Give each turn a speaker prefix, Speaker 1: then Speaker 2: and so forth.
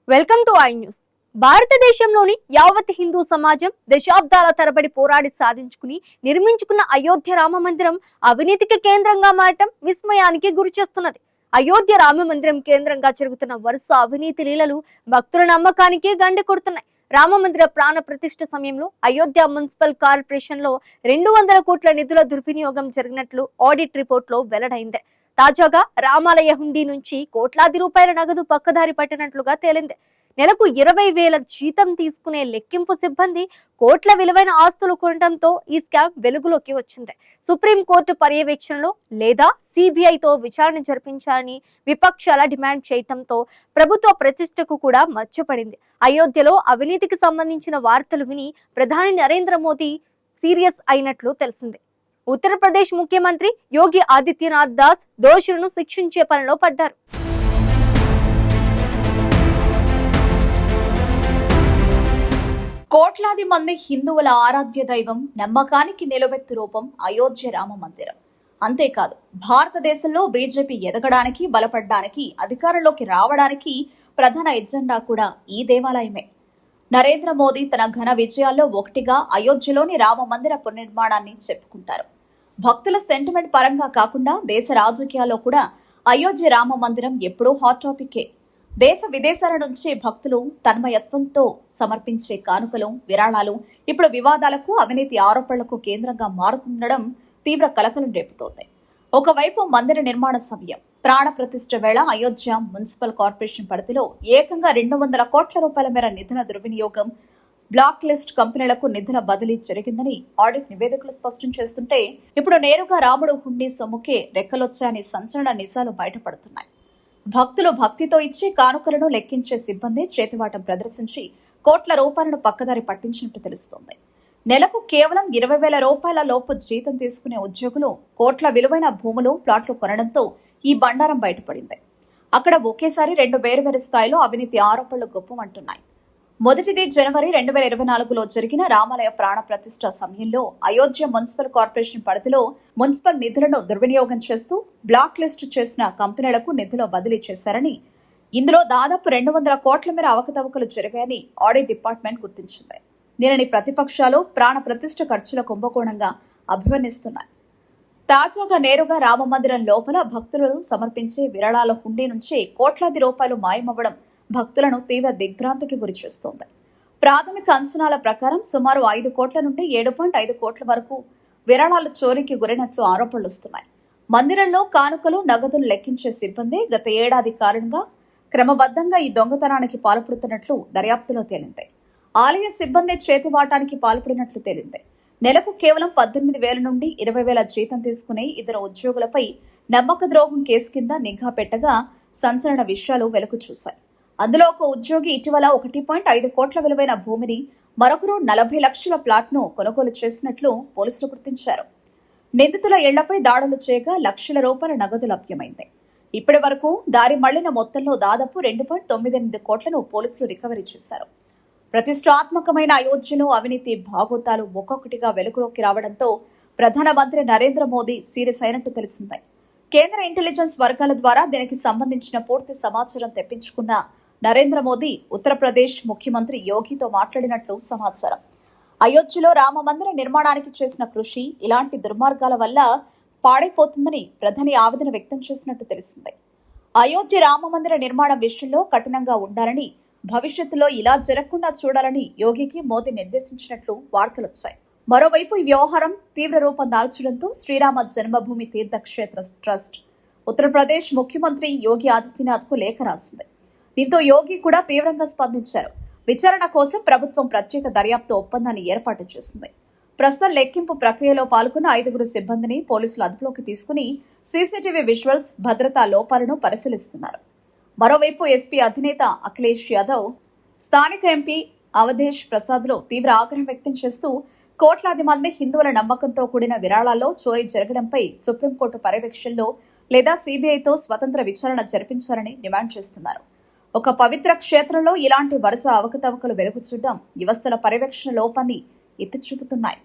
Speaker 1: Welcome to I news. భారతదేశంలోని యావత్ హిందూ సమాజం దశాబ్దాల తరబడి పోరాడి సాధించుకుని నిర్మించుకున్న అయోధ్య రామ మందిరం అవినీతికి కేంద్రంగా మారటం విస్మయానికి గురిచేస్తున్నది. అయోధ్య రామ మందిరం కేంద్రంగా జరుగుతున్న వరుస అవినీతి లీలలు భక్తుల నమ్మకానికి గండి కొడుతున్నాయి. రామ మందిర ప్రాణ ప్రతిష్ఠ సమయంలో అయోధ్య మున్సిపల్ కార్పొరేషన్ లో 200 కోట్ల నిధుల దుర్వినియోగం జరిగినట్లు ఆడిట్ రిపోర్ట్ లో వెల్లడైంది. తాజాగా రామాలయ హుండీ నుంచి కోట్లాది రూపాయల నగదు పక్కదారి పట్టినట్లుగా తేలింది. నెలకు 20,000 జీతం తీసుకునే లెక్కింపు సిబ్బంది కోట్ల విలువైన ఆస్తులు కొనడంతో ఈ స్కామ్ వెలుగులోకి వచ్చింది. సుప్రీంకోర్టు పర్యవేక్షణలో లేదా సిబిఐతో విచారణ జరిపించాలని విపక్షాల డిమాండ్ చేయడంతో ప్రభుత్వ ప్రతిష్టకు కూడా మచ్చపడింది. అయోధ్యలో అవినీతికి సంబంధించిన వార్తలు విని ప్రధాని నరేంద్ర మోదీ సీరియస్ అయినట్లు తెలిసింది. ఉత్తరప్రదేశ్ ముఖ్యమంత్రి యోగి ఆదిత్యనాథ్ దాస్ దోషులను శిక్షించే పనిలో పడ్డారు.
Speaker 2: కోట్లాది మంది హిందువుల ఆరాధ్య దైవం, నమ్మకానికి నిలువెత్తు రూపం అయోధ్య రామ మందిరం. అంతేకాదు, భారతదేశంలో బీజేపీ ఎదగడానికి, బలపడడానికి, అధికారంలోకి రావడానికి ప్రధాన ఎజెండా కూడా ఈ దేవాలయమే. నరేంద్ర మోదీ తన ఘన విజయాల్లో ఒకటిగా అయోధ్యలోని రామ మందిర పునర్నిర్మాణాన్ని చెప్పుకుంటారు. భక్తుల సెంటిమెంట్ పరంగా కాకుండా దేశ రాజకీయాల్లో కూడా అయోధ్య రామ మందిరం ఎప్పుడూ హాట్ టాపికే. దేశ విదేశాల నుంచి భక్తులు తన్మయత్వంతో సమర్పించే కానుకలు, విరాళాలు ఇప్పుడు వివాదాలకు, అవినీతి ఆరోపణలకు కేంద్రంగా మారుతుండడం తీవ్ర కలకలం రేపుతోంది. ఒకవైపు మందిర నిర్మాణ సమయం, ప్రాణ ప్రతిష్ఠ వేళ అయోధ్య మున్సిపల్ కార్పొరేషన్ పరిధిలో ఏకంగా 200 కోట్ల రూపాయల మేర నిధుల దుర్వినియోగం, బ్లాక్ లిస్ట్ కంపెనీలకు నిధుల బదిలీ జరిగిందని ఆడిట్ నివేదికలు స్పష్టం చేస్తుంటే, ఇప్పుడు నేరుగా రాముడు హుండీ సొమ్ముకే రెక్కలొచ్చాయని సంచలన నిజాలు బయటపడుతున్నాయి. భక్తులు భక్తితో ఇచ్చి కానుకలను లెక్కించే సిబ్బంది చేతివాటం ప్రదర్శించి కోట్ల రూపాయలను పక్కదారి పట్టించినట్టు తెలుస్తోంది. నెలకు కేవలం 20,000 రూపాయల లోపు జీతం తీసుకునే ఉద్యోగులు కోట్ల విలువైన భూములు, ప్లాట్లు కొనడంతో ఈ బండారం బయటపడింది. అక్కడ ఒకేసారి 2 వేర్వేరు స్థాయిలో అవినీతి ఆరోపణలు గుప్పమంటున్నాయి. మొదటిది జనవరి 2024లో జరిగిన రామాలయ ప్రాణ ప్రతిష్ఠ సమయంలో అయోధ్య మున్సిపల్ కార్పొరేషన్ పరిధిలో మున్సిపల్ నిధులను దుర్వినియోగం చేస్తూ బ్లాక్ లిస్ట్ చేసిన కంపెనీలకు నిధులు బదిలీ చేశారని, ఇందులో దాదాపు 200 కోట్ల మేర అవకతవకలు జరిగాయని ఆడిట్ డిపార్ట్మెంట్ గుర్తించింది. దీనిని ప్రతిపక్షాలు ప్రాణ ప్రతిష్ఠ ఖర్చుల కుంభకోణంగా అభివర్ణిస్తున్నాయి. తాజాగా నేరుగా రామమందిరం లోపల భక్తులు సమర్పించే విరాళాల హుండీ నుంచి కోట్లాది రూపాయలు మాయమవ్వడం భక్తులను తీవ్ర దిగ్భ్రాంతికి గురిచేస్తోంది. ప్రాథమిక అంచనాల ప్రకారం సుమారు 5 కోట్ల నుండి 7.5 కోట్ల వరకు విరాళాలు చోరీకి గురైనట్లు ఆరోపణలు వస్తున్నాయి. మందిరంలో కానుకలు, నగదులు లెక్కించే సిబ్బంది గత ఏడాది కారణంగా క్రమబద్ధంగా ఈ దొంగతనానికి పాల్పడుతున్నట్లు దర్యాప్తులో తేలింది. ఆలయ సిబ్బంది చేతివాటానికి పాల్పడినట్లు తేలింది. నెలకు కేవలం 18,000 నుండి 20,000 జీతం తీసుకునే ఇద్దరు ఉద్యోగులపై నమ్మక ద్రోహం కేసు కింద నిఘా పెట్టగా సంచలన విషయాలు వెలుగు చూశాయి. అందులో ఒక ఉద్యోగి ఇటీవల 1.5 కోట్ల విలువైన భూమిని, మరొకరు 40 లక్షల ప్లాట్ను కొనుగోలు చేసినట్లు పోలీసులు గుర్తించారు. నిందితుల ఇళ్లపై దాడులు చేయగా లక్షల రూపాయల నగదు లభ్యమైంది. ఇప్పటి వరకు దారి మళ్లిన మొత్తంలో దాదాపు 2.98 కోట్లను పోలీసులు రికవరీ చేశారు. ప్రతిష్టాత్మకమైన అయోధ్యలో అవినీతి భాగోతాలు ఒక్కొక్కటిగా వెలుగులోకి రావడంతో ప్రధానమంత్రి నరేంద్ర మోదీ సీరియస్ అయినట్టు తెలిసింది. కేంద్ర ఇంటెలిజెన్స్ వర్గాల ద్వారా దీనికి సంబంధించిన పూర్తి సమాచారం తెప్పించుకున్న నరేంద్ర మోదీ ఉత్తరప్రదేశ్ ముఖ్యమంత్రి యోగితో మాట్లాడినట్లు సమాచారం. అయోధ్యలో రామ మందిర నిర్మాణానికి చేసిన కృషి ఇలాంటి దుర్మార్గాల వల్ల పాడైపోతుందని ప్రధాని ఆవేదన వ్యక్తం చేసినట్టు తెలిసింది. అయోధ్య రామ మందిర నిర్మాణం విషయంలో కఠినంగా ఉండాలని, భవిష్యత్తులో ఇలా జరగకుండా చూడాలని యోగికి మోదీ నిర్దేశించినట్లు వార్తలొచ్చాయి. మరోవైపు ఈ వ్యవహారం తీవ్ర రూపం దాల్చడంతో శ్రీరామ జన్మభూమి తీర్థక్షేత్ర ట్రస్ట్ ఉత్తరప్రదేశ్ ముఖ్యమంత్రి యోగి ఆదిత్యనాథ్ కు లేఖ రాసింది. దీంతో యోగి కూడా తీవ్రంగా స్పందించారు. విచారణ కోసం ప్రభుత్వం ప్రత్యేక దర్యాప్తు ఒప్పందాన్ని ఏర్పాటు చేసింది. ప్రస్తుతం లెక్కింపు ప్రక్రియలో పాల్గొన్న 5 సిబ్బందిని పోలీసులు అదుపులోకి తీసుకుని సీసీటీవీ విజువల్స్, భద్రతా లోపాలను పరిశీలిస్తున్నారు. మరోవైపు ఎస్పీ అధినేత అఖిలేష్ యాదవ్ స్థానిక ఎంపీ అవధేష్ ప్రసాద్లో తీవ్ర ఆగ్రహం వ్యక్తం చేస్తూ కోట్లాది మంది హిందువుల నమ్మకంతో కూడిన విరాళాల్లో చోరీ జరగడంపై సుప్రీంకోర్టు పర్యవేక్షణలో లేదా సిబిఐతో స్వతంత్ర విచారణ జరిపించాలని డిమాండ్ చేస్తున్నారు. ఒక పవిత్ర క్షేత్రంలో ఇలాంటి వరుస అవకతవకలు వెలుగు చూడడం వ్యవస్థల పర్యవేక్షణ లోపాన్ని ఎత్తి చూపుతున్నాయి.